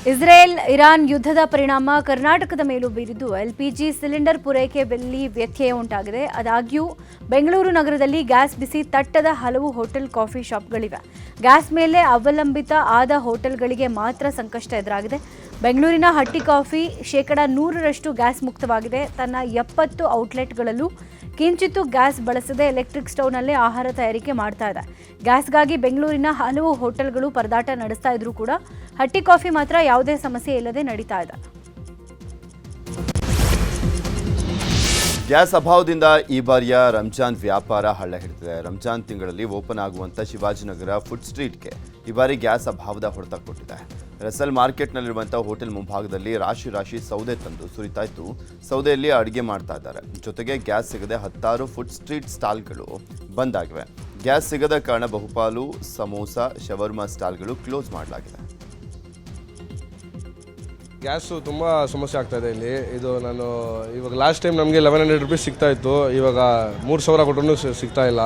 Israel Iran ಯುದ್ಧದ ಪರಿಣಾಮ ಕರ್ನಾಟಕದ ಮೇಲೂ ಬೀರಿದ್ದು ಎಲ್ಪಿಜಿ ಸಿಲಿಂಡರ್ ಪೂರೈಕೆಯಲ್ಲಿ ವ್ಯತ್ಯಯ ಉಂಟಾಗಿದೆ. ಆದಾಗ್ಯೂ ಬೆಂಗಳೂರು ನಗರದಲ್ಲಿ ಗ್ಯಾಸ್ ಬಿಸಿ ತಟ್ಟದ ಹಲವು ಹೋಟೆಲ್, ಕಾಫಿ ಶಾಪ್ಗಳಿವೆ. ಗ್ಯಾಸ್ ಮೇಲೆ ಅವಲಂಬಿತ ಆದ ಹೋಟೆಲ್ಗಳಿಗೆ ಮಾತ್ರ ಸಂಕಷ್ಟ ಎದುರಾಗಿದೆ. ಬೆಂಗಳೂರಿನ ಹಟ್ಟಿ ಕಾಫಿ 100% ಗ್ಯಾಸ್ ಮುಕ್ತವಾಗಿದೆ. ತನ್ನ 70 ಔಟ್ಲೆಟ್ಗಳಲ್ಲೂ ಕಿಂಚಿತ್ತೂ ಗ್ಯಾಸ್ ಬಳಸದೆ ಎಲೆಕ್ಟ್ರಿಕ್ ಸ್ಟವ್ನಲ್ಲೇ ಆಹಾರ ತಯಾರಿಕೆ ಮಾಡ್ತಾ ಇದೆ. ಗ್ಯಾಸ್ಗಾಗಿ ಬೆಂಗಳೂರಿನ ಹಲವು ಹೋಟೆಲ್ಗಳು ಪರದಾಟ ನಡೆಸ್ತಾ ಇದ್ರೂ ಕೂಡ ಹಟ್ಟಿ ಕಾಫಿ ಮಾತ್ರ ಯಾವುದೇ ಸಮಸ್ಯೆ ಇಲ್ಲದೆ ನಡೀತಾ ಇದೆ. ಗ್ಯಾಸ್ ಅಭಾವದಿಂದ ಈ ಬಾರಿಯ ರಂಜಾನ್ ವ್ಯಾಪಾರ ಹಳ್ಳ ಹಿಡಿದಿದೆ. ರಂಜಾನ್ ತಿಂಗಳಲ್ಲಿ ಓಪನ್ ಆಗುವಂಥ ಶಿವಾಜಿನಗರ ಫುಡ್ ಸ್ಟ್ರೀಟ್ಗೆ ಈ ಬಾರಿ ಗ್ಯಾಸ್ ಅಭಾವದ ಹೊಡೆತ ಕೊಟ್ಟಿದೆ. ರಸಲ್ ಮಾರ್ಕೆಟ್ನಲ್ಲಿರುವಂಥ ಹೋಟೆಲ್ ಮುಂಭಾಗದಲ್ಲಿ ರಾಶಿ ಸೌದೆ ತಂದು ಸುರಿತಾ ಇದ್ದು, ಸೌದೆಯಲ್ಲಿ ಅಡುಗೆ ಮಾಡ್ತಾ ಇದ್ದಾರೆ. ಜೊತೆಗೆ ಗ್ಯಾಸ್ ಸಿಗದೆ 10 ಫುಡ್ ಸ್ಟ್ರೀಟ್ ಸ್ಟಾಲ್ಗಳು ಬಂದ್ ಆಗಿವೆ. ಗ್ಯಾಸ್ ಸಿಗದ ಕಾರಣ ಬಹುಪಾಲು ಸಮೋಸ, ಶವರ್ಮಾ ಸ್ಟಾಲ್ಗಳು ಕ್ಲೋಸ್ ಮಾಡಲಾಗಿದೆ. ಗ್ಯಾಸು ತುಂಬ ಸಮಸ್ಯೆ ಆಗ್ತಾಯಿದೆ ಇಲ್ಲಿ. ಇದು ನಾನು ಇವಾಗ ಲಾಸ್ಟ್ ಟೈಮ್ ನಮಗೆ 1100 ರುಪೀಸ್ ಸಿಗ್ತಾ ಇತ್ತು, ಇವಾಗ 3000 ಕೊಟ್ಟರು ಸಿಗ್ತಾ ಇಲ್ಲ.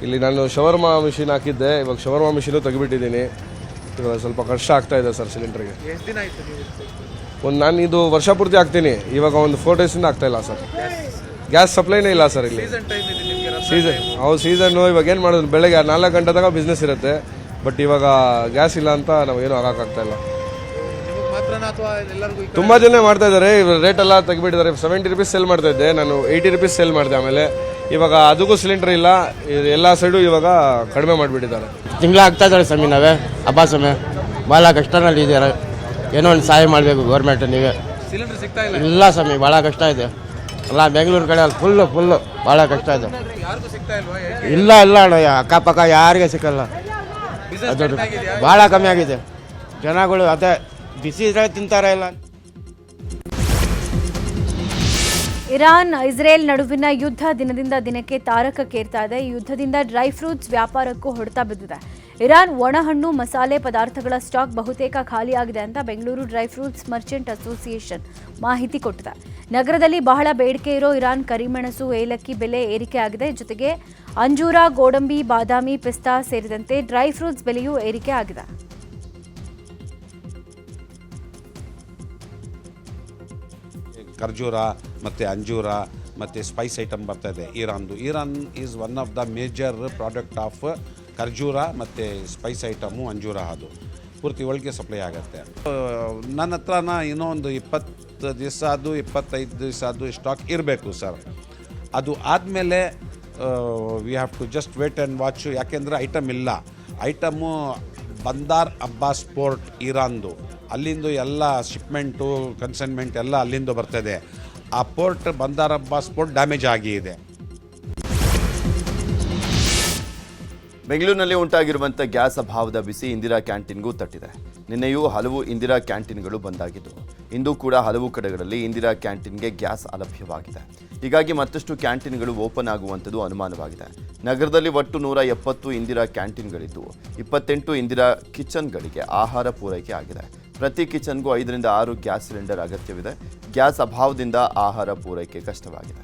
ಇಲ್ಲಿ ನಾನು ಶವರ್ಮಾ ಮಿಷಿನ್ ಹಾಕಿದ್ದೆ, ಇವಾಗ ಶವರ್ಮಾ ಮಿಷಿನು ತೆಗಿಬಿಟ್ಟಿದ್ದೀನಿ. ಇವಾಗ ಸ್ವಲ್ಪ ಕಷ್ಟ ಆಗ್ತಾ ಇದೆ ಸರ್ ಸಿಲಿಂಡ್ರಿಗೆ. ಎಷ್ಟು ದಿನ ಆಯಿತು ನಾನು ಇದು ವರ್ಷ ಪೂರ್ತಿ ಹಾಕ್ತೀನಿ, ಇವಾಗ ಒಂದು 4 ಡೇಸಿಂದ ಆಗ್ತಾಯಿಲ್ಲ ಸರ್. ಗ್ಯಾಸ್ ಸಪ್ಲೈನೇ ಇಲ್ಲ ಸರ್ ಇಲ್ಲಿ. ಸೀಸನ್ನು ಇವಾಗ ಏನು ಮಾಡೋದು, ಬೆಳಗ್ಗೆ 4 ಗಂಟೆ ತನಕ ಬಿಸ್ನೆಸ್ ಇರುತ್ತೆ. ಬಟ್ ಇವಾಗ ಗ್ಯಾಸ್ ಇಲ್ಲ ಅಂತ ನಮಗೇನು ಆಗೋಕ್ಕಾಗ್ತಾಯಿಲ್ಲ. ತುಂಬ ಜನ ಮಾಡ್ತಾ ಇದ್ದಾರೆ. ರೇಟ್ ಎಲ್ಲ ತೆಗಿಬಿಟ್ಟಿದ್ದಾರೆ. 70 ರುಪೀಸ್ ಸೆಲ್ ಮಾಡ್ತಾ ಇದ್ದೆ ನಾನು, 80 ರುಪೀಸ್ ಸೆಲ್ ಮಾಡಿದೆ. ಆಮೇಲೆ ಇವಾಗ ಅದಕ್ಕೂ ಸಿಲಿಂಡರ್ ಇಲ್ಲ. ಎಲ್ಲ ಸೈಡು ಇವಾಗ ಕಡಿಮೆ ಮಾಡಿಬಿಟ್ಟಿದ್ದಾರೆ. ತಿಂಗಳ ಆಗ್ತಾ ಇದ್ದಾರೆ ಸಮಯ, ನಾವೇ ಹಬ್ಬ ಸಮಯ ಭಾಳ ಕಷ್ಟನಲ್ಲಿ ಇದ್ದಾರೆ. ಏನೋ ಒಂದು ಸಹಾಯ ಮಾಡಬೇಕು ಗೌರ್ಮೆಂಟ್. ನೀವೇ ಸಿಲಿಂಡರ್ ಸಿಗ್ತಾ ಇಲ್ಲ ಸಮಯ, ಭಾಳ ಕಷ್ಟ ಇದೆ. ಎಲ್ಲ ಬೆಂಗಳೂರು ಕಡೆ ಫುಲ್ಲು ಭಾಳ ಕಷ್ಟ ಇದೆ. ಇಲ್ಲ ಅಣ್ಣ, ಅಕ್ಕಪಕ್ಕ ಯಾರಿಗೆ ಸಿಕ್ಕಲ್ಲ. ಅದು ಭಾಳ ಕಮ್ಮಿ ಆಗಿದೆ. ಜನಗಳು ಅದೇ ಬಿಸಿ ಇದ್ರೆ ತಿಂತಾರೆ ಇಲ್ಲ. ಇರಾನ್ ಇಸ್ರೇಲ್ ನಡುವಿನ ಯುದ್ಧ ದಿನದಿಂದ ದಿನಕ್ಕೆ ತಾರಕಕ್ಕೇರ್ತಾ ಇದೆ. ಈ ಯುದ್ಧದಿಂದ ಡ್ರೈ ಫ್ರೂಟ್ಸ್ ವ್ಯಾಪಾರಕ್ಕೂ ಹೊಡೆತ ಬಿದ್ದಿದೆ. ಇರಾನ್ ಒಣಹಣ್ಣು, ಮಸಾಲೆ ಪದಾರ್ಥಗಳ ಸ್ಟಾಕ್ ಬಹುತೇಕ ಖಾಲಿಯಾಗಿದೆ ಅಂತ Bengaluru dry fruits Merchant association ಮಾಹಿತಿ ಕೊಟ್ಟಿದೆ. ನಗರದಲ್ಲಿ ಬಹಳ ಬೇಡಿಕೆ ಇರೋ ಇರಾನ್ ಕರಿಮೆಣಸು, ಏಲಕ್ಕಿ ಬೆಲೆ ಏರಿಕೆ ಆಗಿದೆ. ಜೊತೆಗೆ ಅಂಜೂರ, ಗೋಡಂಬಿ, ಬಾದಾಮಿ, ಪಿಸ್ತಾ ಸೇರಿದಂತೆ ಡ್ರೈ ಫ್ರೂಟ್ಸ್ ಬೆಲೆಯೂ ಏರಿಕೆ ಆಗಿದೆ. ಖರ್ಜೂರ ಮತ್ತು ಅಂಜೂರ ಮತ್ತು ಸ್ಪೈಸ್ ಐಟಮ್ ಬರ್ತಾಯಿದೆ ಇರಾನ್ದು. Iran is one of the major product of ಖರ್ಜೂರ ಮತ್ತು ಸ್ಪೈಸ್ ಐಟಮು ಅಂಜೂರ. ಅದು ಪೂರ್ತಿ ಒಳಗೆ ಸಪ್ಲೈ ಆಗುತ್ತೆ. ನನ್ನ ಹತ್ರನ ಇನ್ನೂ ಒಂದು 20 ದಿವಸ ಅದು 25 ದಿವಸ ಅದು ಸ್ಟಾಕ್ ಇರಬೇಕು ಸರ್. ಅದು ಆದಮೇಲೆ we have to just wait and watch. ಯಾಕೆಂದರೆ ಐಟಮ್ ಇಲ್ಲ. ಐಟಮು ಬಂದಾರ್ ಅಬ್ಬಾಸ್ ಪೋರ್ಟ್ ಇರಾನ್ದು, ಅಲ್ಲಿಂದು ಎಲ್ಲ ಶಿಪ್ಮೆಂಟು, ಕನ್ಸೈನ್ಮೆಂಟ್ ಎಲ್ಲ ಅಲ್ಲಿಂದ ಬರ್ತದೆ. ಆ ಪೋರ್ಟ್ ಬಂದಾರ್ ಅಬ್ಬಾಸ್ ಪೋರ್ಟ್ ಡ್ಯಾಮೇಜ್ ಆಗಿದೆ. ಬೆಂಗಳೂರಿನಲ್ಲಿ ಉಂಟಾಗಿರುವಂಥ ಗ್ಯಾಸ್ ಅಭಾವದ ಬಿಸಿ ಇಂದಿರಾ ಕ್ಯಾಂಟೀನ್ಗೂ ತಟ್ಟಿದೆ. ನಿನ್ನೆಯೂ ಹಲವು ಇಂದಿರಾ ಕ್ಯಾಂಟೀನ್ಗಳು ಬಂದಾಗಿದ್ದು, ಇಂದು ಕೂಡ ಹಲವು ಕಡೆಗಳಲ್ಲಿ ಇಂದಿರಾ ಕ್ಯಾಂಟೀನ್ಗೆ ಗ್ಯಾಸ್ ಅಲಭ್ಯವಾಗಿದೆ. ಹೀಗಾಗಿ ಮತ್ತಷ್ಟು ಕ್ಯಾಂಟೀನ್ಗಳು ಓಪನ್ ಆಗುವಂಥದ್ದು ಅನುಮಾನವಾಗಿದೆ. ನಗರದಲ್ಲಿ ಒಟ್ಟು 170 ಇಂದಿರಾ ಕ್ಯಾಂಟೀನ್ಗಳಿದ್ದು 28 ಇಂದಿರಾ ಕಿಚನ್ಗಳಿಗೆ ಆಹಾರ ಪೂರೈಕೆ ಆಗಿದೆ. ಪ್ರತಿ ಕಿಚನ್ಗೂ 5 ರಿಂದ 6 ಗ್ಯಾಸ್ ಸಿಲಿಂಡರ್ ಅಗತ್ಯವಿದೆ. ಗ್ಯಾಸ್ ಅಭಾವದಿಂದ ಆಹಾರ ಪೂರೈಕೆ ಕಷ್ಟವಾಗಿದೆ.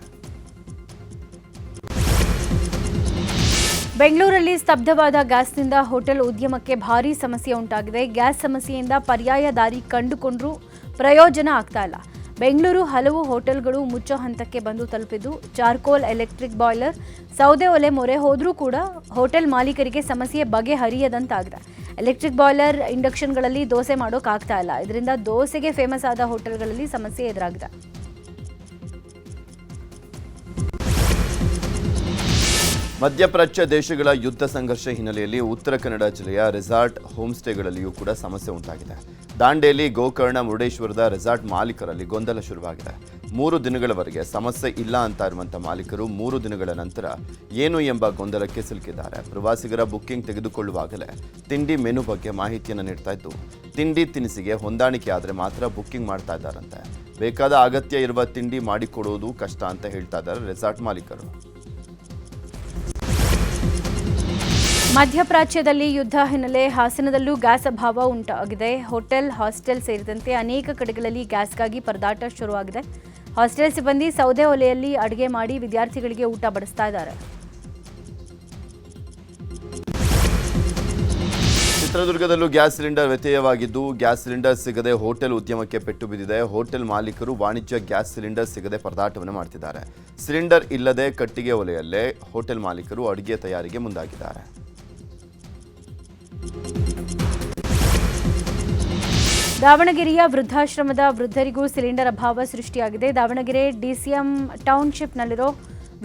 ಬೆಂಗಳೂರಲ್ಲಿ ಸ್ತಬ್ಧವಾದ ಗ್ಯಾಸ್ನಿಂದ ಹೋಟೆಲ್ ಉದ್ಯಮಕ್ಕೆ ಭಾರೀ ಸಮಸ್ಯೆ ಉಂಟಾಗಿದೆ. ಗ್ಯಾಸ್ ಸಮಸ್ಯೆಯಿಂದ ಪರ್ಯಾಯ ದಾರಿ ಕಂಡುಕೊಂಡ್ರೂ ಪ್ರಯೋಜನ ಆಗ್ತಾ ಇಲ್ಲ. ಬೆಂಗಳೂರು ಹಲವು ಹೋಟೆಲ್ಗಳು ಮುಚ್ಚೋ ಹಂತಕ್ಕೆ ಬಂದು ತಲುಪಿದ್ದು, ಚಾರ್ಕೋಲ್, ಎಲೆಕ್ಟ್ರಿಕ್ ಬಾಯ್ಲರ್, ಸೌದೆ ಒಲೆ ಮೊರೆ ಹೋದರೂ ಕೂಡ ಹೋಟೆಲ್ ಮಾಲೀಕರಿಗೆ ಸಮಸ್ಯೆ ಬಗೆಹರಿಯದಂತಾಗಿದೆ. ಎಲೆಕ್ಟ್ರಿಕ್ ಬಾಯ್ಲರ್, ಇಂಡಕ್ಷನ್ಗಳಲ್ಲಿ ದೋಸೆ ಮಾಡೋಕ್ಕಾಗ್ತಾ ಇಲ್ಲ. ಇದರಿಂದ ದೋಸೆಗೆ ಫೇಮಸ್ ಆದ ಹೋಟೆಲ್ಗಳಲ್ಲಿ ಸಮಸ್ಯೆ ಎದುರಾಗಿದೆ. ಮಧ್ಯಪ್ರಾಚ್ಯ ದೇಶಗಳ ಯುದ್ಧ ಸಂಘರ್ಷ ಹಿನ್ನೆಲೆಯಲ್ಲಿ ಉತ್ತರ ಕನ್ನಡ ಜಿಲ್ಲೆಯ ರೆಸಾರ್ಟ್, ಹೋಮ್ ಸ್ಟೇಗಳಲ್ಲಿಯೂ ಕೂಡ ಸಮಸ್ಯೆ ಉಂಟಾಗಿದೆ. ದಾಂಡೇಲಿ, ಗೋಕರ್ಣ, ಮುರುಡೇಶ್ವರದ ರೆಸಾರ್ಟ್ ಮಾಲೀಕರಲ್ಲಿ ಗೊಂದಲ ಶುರುವಾಗಿದೆ. 3 ದಿನಗಳವರೆಗೆ ಸಮಸ್ಯೆ ಇಲ್ಲ ಅಂತ ಇರುವಂಥ ಮಾಲೀಕರು 3 ದಿನಗಳ ನಂತರ ಏನು ಎಂಬ ಗೊಂದಲಕ್ಕೆ ಸಿಲುಕಿದ್ದಾರೆ. ಪ್ರವಾಸಿಗರ ಬುಕ್ಕಿಂಗ್ ತೆಗೆದುಕೊಳ್ಳುವಾಗಲೇ ತಿಂಡಿ ಮೆನು ಬಗ್ಗೆ ಮಾಹಿತಿಯನ್ನು ನೀಡ್ತಾ ಇದ್ದು, ತಿಂಡಿ ತಿನಿಸಿಗೆ ಹೊಂದಾಣಿಕೆ ಆದರೆ ಮಾತ್ರ ಬುಕ್ಕಿಂಗ್ ಮಾಡ್ತಾ ಇದ್ದಾರಂತೆ. ಬೇಕಾದ ಅಗತ್ಯ ಇರುವ ತಿಂಡಿ ಮಾಡಿಕೊಡೋದು ಕಷ್ಟ ಅಂತ ಹೇಳ್ತಾ ಇದ್ದಾರೆ ರೆಸಾರ್ಟ್ ಮಾಲೀಕರು. ಮಧ್ಯಪ್ರಾಚ್ಯದಲ್ಲಿ ಯುದ್ಧ ಹಿನ್ನೆಲೆ ಹಾಸನದಲ್ಲೂ ಗ್ಯಾಸ್ ಅಭಾವ ಉಂಟಾಗಿದೆ. ಹೋಟೆಲ್, ಹಾಸ್ಟೆಲ್ ಸೇರಿದಂತೆ ಅನೇಕ ಕಡೆಗಳಲ್ಲಿ ಗ್ಯಾಸ್ಗಾಗಿ ಪರದಾಟ ಶುರುವಾಗಿದೆ. ಹಾಸ್ಟೆಲ್ ಸಿಬ್ಬಂದಿ ಸೌದೆ ಒಲೆಯಲ್ಲಿ ಅಡುಗೆ ಮಾಡಿ ವಿದ್ಯಾರ್ಥಿಗಳಿಗೆ ಊಟ ಬಡಿಸ್ತಾ ಇದ್ದಾರೆ. ಚಿತ್ರದುರ್ಗದಲ್ಲೂ ಗ್ಯಾಸ್ ಸಿಲಿಂಡರ್ ವ್ಯತ್ಯಯವಾಗಿದ್ದು ಗ್ಯಾಸ್ ಸಿಲಿಂಡರ್ ಸಿಗದೆ ಹೋಟೆಲ್ ಉದ್ಯಮಕ್ಕೆ ಪೆಟ್ಟು ಬಿದ್ದಿದೆ. ಹೋಟೆಲ್ ಮಾಲೀಕರು ವಾಣಿಜ್ಯ ಗ್ಯಾಸ್ ಸಿಲಿಂಡರ್ ಸಿಗದೆ ಪರದಾಟವನ್ನು ಮಾಡ್ತಿದ್ದಾರೆ. ಸಿಲಿಂಡರ್ ಇಲ್ಲದೆ ಕಟ್ಟಿಗೆ ಒಲೆಯಲ್ಲೇ ಹೋಟೆಲ್ ಮಾಲೀಕರು ಅಡುಗೆ ತಯಾರಿಗೆ ಮುಂದಾಗಿದ್ದಾರೆ. ದಾವಣಗೆರೆಯ ವೃದ್ಧಾಶ್ರಮದ ವೃದ್ಧರಿಗೂ ಸಿಲಿಂಡರ್ ಅಭಾವ ಸೃಷ್ಟಿಯಾಗಿದೆ. ದಾವಣಗೆರೆ ಡಿಸಿಎಂ ಟೌನ್ಶಿಪ್ನಲ್ಲಿರೋ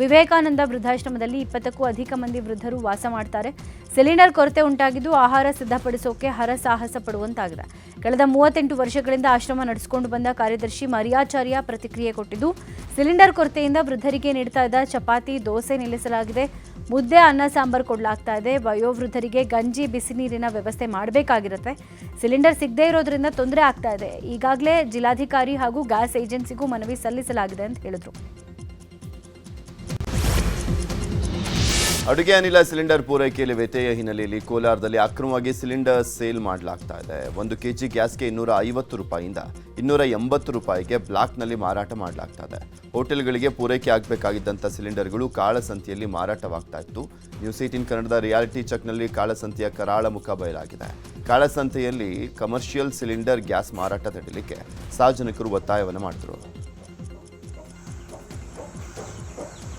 ವಿವೇಕಾನಂದ ವೃದ್ಧಾಶ್ರಮದಲ್ಲಿ 20ಕ್ಕೂ ಅಧಿಕ ಮಂದಿ ವೃದ್ಧರು ವಾಸ ಮಾಡ್ತಾರೆ. ಸಿಲಿಂಡರ್ ಕೊರತೆ ಉಂಟಾಗಿದ್ದು ಆಹಾರ ಸಿದ್ಧಪಡಿಸೋಕೆ ಹರಸಾಹಸ ಪಡುವಂತಾಗಿದೆ. ಕಳೆದ 38 ವರ್ಷಗಳಿಂದ ಆಶ್ರಮ ನಡೆಸಿಕೊಂಡು ಬಂದ ಕಾರ್ಯದರ್ಶಿ ಮರಿಯಾಚಾರ್ಯ ಪ್ರತಿಕ್ರಿಯೆ ಕೊಟ್ಟಿದ್ದು, ಸಿಲಿಂಡರ್ ಕೊರತೆಯಿಂದ ವೃದ್ಧರಿಗೆ ನೀಡ್ತಾ ಇದ್ದ ಚಪಾತಿ, ದೋಸೆ ನಿಲ್ಲಿಸಲಾಗಿದೆ. ಮುದ್ದೆ, ಅನ್ನ, ಸಾಂಬಾರು ಕೊಡಲಾಗ್ತಾ ಇದೆ. ವಯೋವೃದ್ಧರಿಗೆ ಗಂಜಿ, ಬಿಸಿ ನೀರಿನ ವ್ಯವಸ್ಥೆ ಮಾಡಬೇಕಾಗಿರುತ್ತೆ. ಸಿಲಿಂಡರ್ ಸಿಗದೇ ಇರೋದ್ರಿಂದ ತೊಂದರೆ ಆಗ್ತಾ ಇದೆ. ಈಗಾಗಲೇ ಜಿಲ್ಲಾಧಿಕಾರಿ ಹಾಗೂ ಗ್ಯಾಸ್ ಏಜೆನ್ಸಿಗೂ ಮನವಿ ಸಲ್ಲಿಸಲಾಗಿದೆ ಅಂತ ಹೇಳಿದ್ರು. ಅಡುಗೆ ಅನಿಲ ಸಿಲಿಂಡರ್ ಪೂರೈಕೆಯಲ್ಲಿ ವ್ಯತ್ಯಯ ಹಿನ್ನೆಲೆಯಲ್ಲಿ ಕೋಲಾರದಲ್ಲಿ ಅಕ್ರಮವಾಗಿ ಸಿಲಿಂಡರ್ ಸೇಲ್ ಮಾಡಲಾಗ್ತಾ ಇದೆ. 1 ಕೆಜಿ ಗ್ಯಾಸ್ಗೆ 250 ರೂಪಾಯಿಯಿಂದ 280 ರೂಪಾಯಿಗೆ ಬ್ಲಾಕ್ನಲ್ಲಿ ಮಾರಾಟ ಮಾಡಲಾಗ್ತಾ ಇದೆ. ಹೋಟೆಲ್ಗಳಿಗೆ ಪೂರೈಕೆ ಆಗಬೇಕಾಗಿದ್ದಂಥ ಸಿಲಿಂಡರ್ಗಳು ಕಾಳಸಂತೆಯಲ್ಲಿ ಮಾರಾಟವಾಗ್ತಾ ಇತ್ತು. ನ್ಯೂಸ್ 18 ಕನ್ನಡದ ರಿಯಾಲಿಟಿ ಚೆಕ್ನಲ್ಲಿ ಕಾಳಸಂತೆಯ ಕರಾಳ ಮುಖ ಬಯಲಾಗಿದೆ. ಕಾಳಸಂತೆಯಲ್ಲಿ ಕಮರ್ಷಿಯಲ್ ಸಿಲಿಂಡರ್ ಗ್ಯಾಸ್ ಮಾರಾಟ ತಡೆಯಲಿಕ್ಕೆ ಸಾರ್ವಜನಿಕರು ಒತ್ತಾಯವನ್ನು ಮಾಡಿದರು.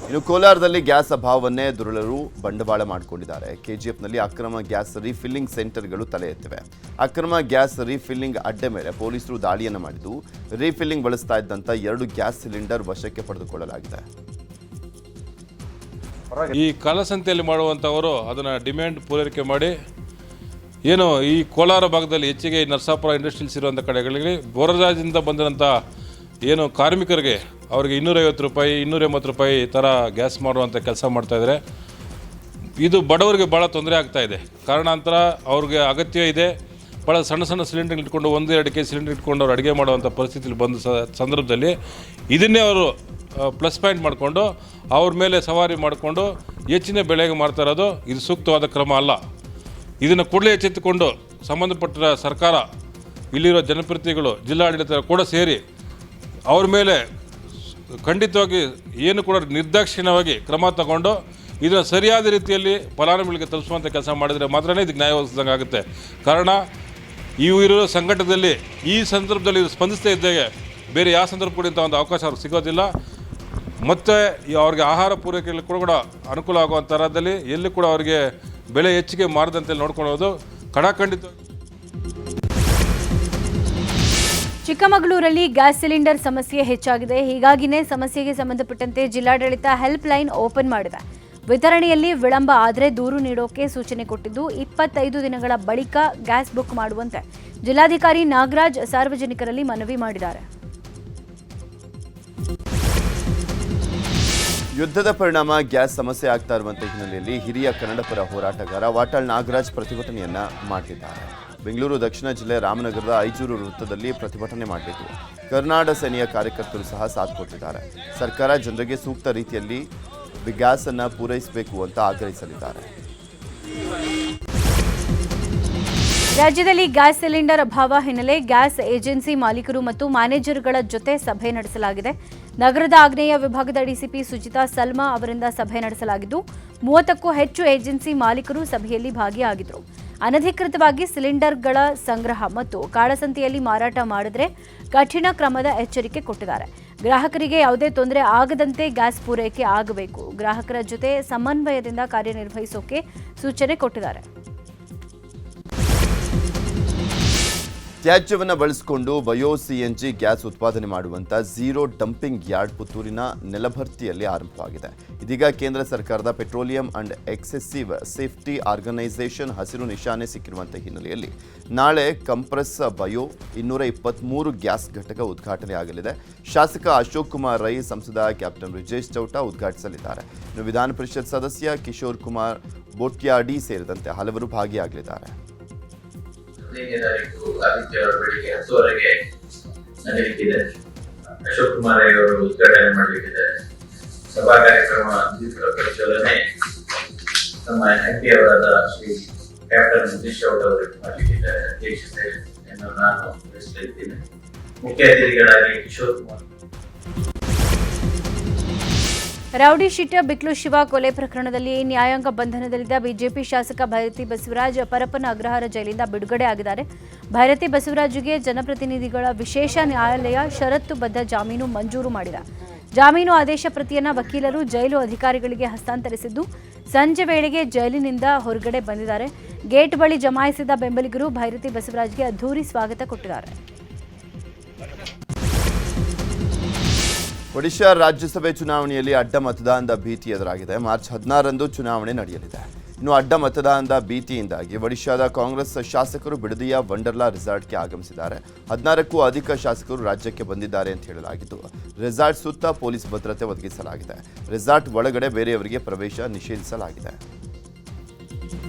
ಇನ್ನು ಕೋಲಾರದಲ್ಲಿ ಗ್ಯಾಸ್ ಅಭಾವವನ್ನೇ ದುರುಳರು ಬಂಡವಾಳ ಮಾಡಿಕೊಂಡಿದ್ದಾರೆ. ಕೆಜಿಎಫ್ನಲ್ಲಿ ಅಕ್ರಮ ಗ್ಯಾಸ್ ರೀಫಿಲ್ಲಿಂಗ್ ಸೆಂಟರ್ಗಳು ತಲೆ ಎತ್ತಿವೆ. ಅಕ್ರಮ ಗ್ಯಾಸ್ ರೀಫಿಲ್ಲಿಂಗ್ ಅಡ್ಡೆ ಮೇಲೆ ಪೊಲೀಸರು ದಾಳಿಯನ್ನು ಮಾಡಿದ್ದು, ರೀಫಿಲ್ಲಿಂಗ್ ಬಳಸ್ತಾ ಇದ್ದಂಥ 2 ಗ್ಯಾಸ್ ಸಿಲಿಂಡರ್ ವಶಕ್ಕೆ ಪಡೆದುಕೊಳ್ಳಲಾಗಿದೆ. ಈ ಕಾಲಸಂತೆಯಲ್ಲಿ ಮಾಡುವಂಥವರು ಅದನ್ನು ಡಿಮ್ಯಾಂಡ್ ಪೂರೈಕೆ ಮಾಡಿ ಏನು ಈ ಕೋಲಾರ ಭಾಗದಲ್ಲಿ ಹೆಚ್ಚಿಗೆ ನರಸಾಪುರ ಇಂಡಸ್ಟ್ರೀಸ್ ಇರುವಂಥ ಕಡೆಗಳಿಗೆ ಹೊರರಾಜ್ಯದಿಂದ ಬಂದಿರೋಂಥ ಏನು ಕಾರ್ಮಿಕರಿಗೆ ಅವರಿಗೆ 250 ರೂಪಾಯಿ 280 ರೂಪಾಯಿ ಥರ ಗ್ಯಾಸ್ ಮಾಡುವಂಥ ಕೆಲಸ ಮಾಡ್ತಾಯಿದ್ದಾರೆ. ಇದು ಬಡವರಿಗೆ ಭಾಳ ತೊಂದರೆ ಆಗ್ತಾಯಿದೆ. ಕಾರಣಾಂತರ ಅವ್ರಿಗೆ ಅಗತ್ಯ ಇದೆ. ಭಾಳ ಸಣ್ಣ ಸಣ್ಣ ಸಿಲಿಂಡರ್ ಇಟ್ಕೊಂಡು 1-2 ಕೆಜಿ ಸಿಲಿಂಡರ್ ಇಟ್ಕೊಂಡು ಅವ್ರು ಅಡುಗೆ ಮಾಡುವಂಥ ಪರಿಸ್ಥಿತಿಲಿ ಬಂದ ಸಂದರ್ಭದಲ್ಲಿ ಇದನ್ನೇ ಅವರು ಪ್ಲಸ್ ಪಾಯಿಂಟ್ ಮಾಡಿಕೊಂಡು ಅವ್ರ ಮೇಲೆ ಸವಾರಿ ಮಾಡಿಕೊಂಡು ಹೆಚ್ಚಿನ ಬೆಲೆಗೆ ಮಾಡ್ತಾ ಇರೋದು ಇದು ಸೂಕ್ತವಾದ ಕ್ರಮ ಅಲ್ಲ. ಇದನ್ನು ಕೂಡಲೇ ಎಚ್ಚೆತ್ತುಕೊಂಡು ಸಂಬಂಧಪಟ್ಟ ಸರ್ಕಾರ, ಇಲ್ಲಿರೋ ಜನಪ್ರತಿನಿಧಿಗಳು, ಜಿಲ್ಲಾಡಳಿತ ಕೂಡ ಸೇರಿ ಅವ್ರ ಮೇಲೆ ಖಂಡಿತವಾಗಿ ಏನು ಕೂಡ ನಿರ್ದಾಕ್ಷಿಣ್ಯವಾಗಿ ಕ್ರಮ ತಗೊಂಡು ಇದನ್ನು ಸರಿಯಾದ ರೀತಿಯಲ್ಲಿ ಫಲಾನುಭವಿಗಳಿಗೆ ತಲುಪಿಸುವಂಥ ಕೆಲಸ ಮಾಡಿದರೆ ಮಾತ್ರನೇ ಇದಕ್ಕೆ ನ್ಯಾಯ ಒದಗಿಸಿದಂಗೆ ಆಗುತ್ತೆ. ಕಾರಣ ಇರೋ ಸಂಕಟದಲ್ಲಿ ಈ ಸಂದರ್ಭದಲ್ಲಿ ಸ್ಪಂದಿಸ್ತಾ ಇದ್ದಾಗೆ ಬೇರೆ ಯಾವ ಸಂದರ್ಭ ಕೂಡ ಇಂಥ ಒಂದು ಅವಕಾಶ ಅವ್ರಿಗೆ ಸಿಗೋದಿಲ್ಲ. ಮತ್ತು ಅವ್ರಿಗೆ ಆಹಾರ ಪೂರೈಕೆಯಲ್ಲಿ ಕೂಡ ಅನುಕೂಲ ಆಗುವಂಥ ಥರದಲ್ಲಿ ಎಲ್ಲಿ ಕೂಡ ಅವರಿಗೆ ಬೆಲೆ ಹೆಚ್ಚಿಗೆ ಮಾರದಂತೆ ನೋಡ್ಕೊಳ್ಳೋದು ಖಂಡಿತವಾಗಿ. ಚಿಕ್ಕಮಗಳೂರಲ್ಲಿ ಗ್ಯಾಸ್ ಸಿಲಿಂಡರ್ ಸಮಸ್ಯೆ ಹೆಚ್ಚಾಗಿದೆ. ಹೀಗಾಗಿನೇ ಸಮಸ್ಯೆಗೆ ಸಂಬಂಧಪಟ್ಟಂತೆ ಜಿಲ್ಲಾಡಳಿತ ಹೆಲ್ಪ್ ಲೈನ್ ಓಪನ್ ಮಾಡಿದೆ. ವಿತರಣೆಯಲ್ಲಿ ವಿಳಂಬ ಆದರೆ ದೂರು ನೀಡೋಕೆ ಸೂಚನೆ ಕೊಟ್ಟಿದ್ದು, 25 ದಿನಗಳ ಬಳಿಕ ಗ್ಯಾಸ್ ಬುಕ್ ಮಾಡುವಂತೆ ಜಿಲ್ಲಾಧಿಕಾರಿ ನಾಗರಾಜ್ ಸಾರ್ವಜನಿಕರಲ್ಲಿ ಮನವಿ ಮಾಡಿದ್ದಾರೆ. ಯುದ್ಧದ ಪರಿಣಾಮ ಗ್ಯಾಸ್ ಸಮಸ್ಯೆ ಆಗ್ತಾ ಇರುವಂಥ ಹಿನ್ನೆಲೆಯಲ್ಲಿ ಹಿರಿಯ ಕನ್ನಡಪರ ಹೋರಾಟಗಾರ ವಾಟಾಳ್ ನಾಗರಾಜ್ ಪ್ರತಿಭಟನೆಯನ್ನ ಮಾಡಿದ್ದಾರೆ. ಬೆಂಗಳೂರು ದಕ್ಷಿಣ ಜಿಲ್ಲೆ ರಾಮನಗರದ ಐಜೂರು ವೃತ್ತದಲ್ಲಿ ಪ್ರತಿಭಟನೆ ಮಾಡಲಿದ್ದು, ಕರ್ನಾಟಕ ಸೇನೆಯ ಕಾರ್ಯಕರ್ತರು ಸಹ ಸಾಥ್ ಕೊಟ್ಟಿದ್ದಾರೆ. ಸರ್ಕಾರ ಜನರಿಗೆ ಸೂಕ್ತ ರೀತಿಯಲ್ಲಿ ಗ್ಯಾಸ್ ಅನ್ನು ಪೂರೈಸಬೇಕು ಅಂತ ಆಗ್ರಹಿಸಲಿದ್ದಾರೆ. ರಾಜ್ಯದಲ್ಲಿ ಗ್ಯಾಸ್ ಸಿಲಿಂಡರ್ ಅಭಾವ ಹಿನ್ನೆಲೆ ಗ್ಯಾಸ್ ಏಜೆನ್ಸಿ ಮಾಲೀಕರು ಮತ್ತು ಮ್ಯಾನೇಜರ್ಗಳ ಜೊತೆ ಸಭೆ ನಡೆಸಲಾಗಿದೆ. ನಗರದ ಆಗ್ನೇಯ ವಿಭಾಗದ ಡಿಸಿಪಿ ಸುಜಿತಾ ಸಲ್ಮಾ ಅವರಿಂದ ಸಭೆ ನಡೆಸಲಾಗಿದ್ದು, 30ಕ್ಕೂ ಹೆಚ್ಚು ಏಜೆನ್ಸಿ ಮಾಲೀಕರು ಸಭೆಯಲ್ಲಿ ಭಾಗಿಯಾಗಿದ್ದರು. ಅನಧಿಕೃತವಾಗಿ ಸಿಲಿಂಡರ್ಗಳ ಸಂಗ್ರಹ ಮತ್ತು ಕಾಳಸಂತೆಯಲ್ಲಿ ಮಾರಾಟ ಮಾಡಿದ್ರೆ ಕಠಿಣ ಕ್ರಮದ ಎಚ್ಚರಿಕೆ ಕೊಟ್ಟಿದ್ದಾರೆ. ಗ್ರಾಹಕರಿಗೆ ಯಾವುದೇ ತೊಂದರೆ ಆಗದಂತೆ ಗ್ಯಾಸ್ ಪೂರೈಕೆ ಆಗಬೇಕು. ಗ್ರಾಹಕರ ಜೊತೆ ಸಮನ್ವಯದಿಂದ ಕಾರ್ಯನಿರ್ವಹಿಸೋಕೆ ಸೂಚನೆ ಕೊಟ್ಟಿದ್ದಾರೆ. ತ್ಯಾಜ್ಯವನ್ನು ಬಳಸಿಕೊಂಡು ಬಯೋ ಸಿಎನ್ಜಿ ಗ್ಯಾಸ್ ಉತ್ಪಾದನೆ ಮಾಡುವಂಥ ಝೀರೋ ಡಂಪಿಂಗ್ ಯಾರ್ಡ್ ಪುತ್ತೂರಿನ ನೆಲಭರ್ತಿಯಲ್ಲಿ ಆರಂಭವಾಗಿದೆ. ಇದೀಗ ಕೇಂದ್ರ ಸರ್ಕಾರದ petroleum and excessive safety organisation ಹಸಿರು ನಿಶಾನೆ ಸಿಕ್ಕಿರುವಂಥ ಹಿನ್ನೆಲೆಯಲ್ಲಿ ನಾಳೆ ಕಂಪ್ರೆಸ್ ಬಯೋ 223 ಗ್ಯಾಸ್ ಘಟಕ ಉದ್ಘಾಟನೆ ಆಗಲಿದೆ. ಶಾಸಕ ಅಶೋಕ್ ಕುಮಾರ್ ರೈ, ಸಂಸದ ಕ್ಯಾಪ್ಟನ್ ಬ್ರಿಜೇಶ್ ಚೌಟಾ ಉದ್ಘಾಟಿಸಲಿದ್ದಾರೆ. ಇನ್ನು ವಿಧಾನ ಪರಿಷತ್ ಸದಸ್ಯ ಕಿಶೋರ್ ಕುಮಾರ್ ಬೋಟ್ಯಾಡಿ ಸೇರಿದಂತೆ ಹಲವರು ಭಾಗಿಯಾಗಲಿದ್ದಾರೆ. ಆದಿತ್ಯ ಬೆಳಿಗ್ಗೆ 10 ನಡೆಯಲಿಕ್ಕಿದೆ. ಅಶೋಕ್ ಕುಮಾರ್ ಅವರು ಉದ್ಘಾಟನೆ ಮಾಡಲಿಕ್ಕಿದ್ದಾರೆ. ಸಭಾ ಕಾರ್ಯಕ್ರಮ ಪರಿಶೋಧನೆ ನಮ್ಮ ಎಂಪಿ ಅವರಾದ ಶ್ರೀ ಕ್ಯಾಪ್ಟನ್ ಬ್ರಿಜೇಶ್ ಚೌಟಾ ಅವರು ಮಾಡಲಿಕ್ಕಿದ್ದಾರೆ. ಅಧ್ಯಕ್ಷತೆ ನಾನು ವಹಿಸಲಿದ್ದೇನೆ. ಮುಖ್ಯ ಅತಿಥಿಗಳಾಗಿ ಕಿಶೋರ್ ಕುಮಾರ್. ರೌಡಿ ಶೀಟರ್ ಬಿಕ್ಲು ಶಿವ ಕೊಲೆ ಪ್ರಕರಣದಲ್ಲಿ ನ್ಯಾಯಾಂಗ ಬಂಧನದಲ್ಲಿದ್ದ ಬಿಜೆಪಿ ಶಾಸಕ ಭೈರತಿ ಬಸವರಾಜ್ ಪರಪ್ಪನ ಅಗ್ರಹಾರ ಜೈಲಿಂದ ಬಿಡುಗಡೆ ಆಗಿದ್ದಾರೆ. ಭೈರತಿ ಬಸವರಾಜ್ಗೆ ಜನಪ್ರತಿನಿಧಿಗಳ ವಿಶೇಷ ನ್ಯಾಯಾಲಯ ಷರತ್ತುಬದ್ಧ ಜಾಮೀನು ಮಂಜೂರು ಮಾಡಿದೆ. ಜಾಮೀನು ಆದೇಶ ಪ್ರತಿಯನ್ನ ವಕೀಲರು ಜೈಲು ಅಧಿಕಾರಿಗಳಿಗೆ ಹಸ್ತಾಂತರಿಸಿದ್ದು, ಸಂಜೆ ವೇಳೆಗೆ ಜೈಲಿನಿಂದ ಹೊರಗಡೆ ಬಂದಿದ್ದಾರೆ. ಗೇಟ್ ಬಳಿ ಜಮಾಯಿಸಿದ ಬೆಂಬಲಿಗರು ಭೈರತಿ ಬಸವರಾಜ್ಗೆ ಅದ್ಧೂರಿ ಸ್ವಾಗತ ಕೊಟ್ಟಿದ್ದಾರೆ. ಒಡಿಶಾ ರಾಜ್ಯಸಭೆ ಚುನಾವಣೆಯಲ್ಲಿ ಅಡ್ಡ ಮತದಾನದ ಭೀತಿ ಎದುರಾಗಿದೆ. ಮಾರ್ಚ್ 16ರಂದು ಚುನಾವಣೆ ನಡೆಯಲಿದೆ. ಇನ್ನು ಅಡ್ಡ ಮತದಾನದ ಭೀತಿಯಿಂದಾಗಿ ಒಡಿಶಾದ ಕಾಂಗ್ರೆಸ್ ಶಾಸಕರು ಬಿಡದಿಯ ವಂಡರ್ಲಾ ರೆಸಾರ್ಟ್ಗೆ ಆಗಮಿಸಿದ್ದಾರೆ. 16ಕ್ಕೂ ಅಧಿಕ ಶಾಸಕರು ರಾಜ್ಯಕ್ಕೆ ಬಂದಿದ್ದಾರೆ ಅಂತ ಹೇಳಲಾಗಿದ್ದು, ರೆಸಾರ್ಟ್ ಸುತ್ತ ಪೊಲೀಸ್ ಭದ್ರತೆ ಒದಗಿಸಲಾಗಿದೆ. ರೆಸಾರ್ಟ್ ಒಳಗಡೆ ಬೇರೆಯವರಿಗೆ ಪ್ರವೇಶ ನಿಷೇಧಿಸಲಾಗಿದೆ.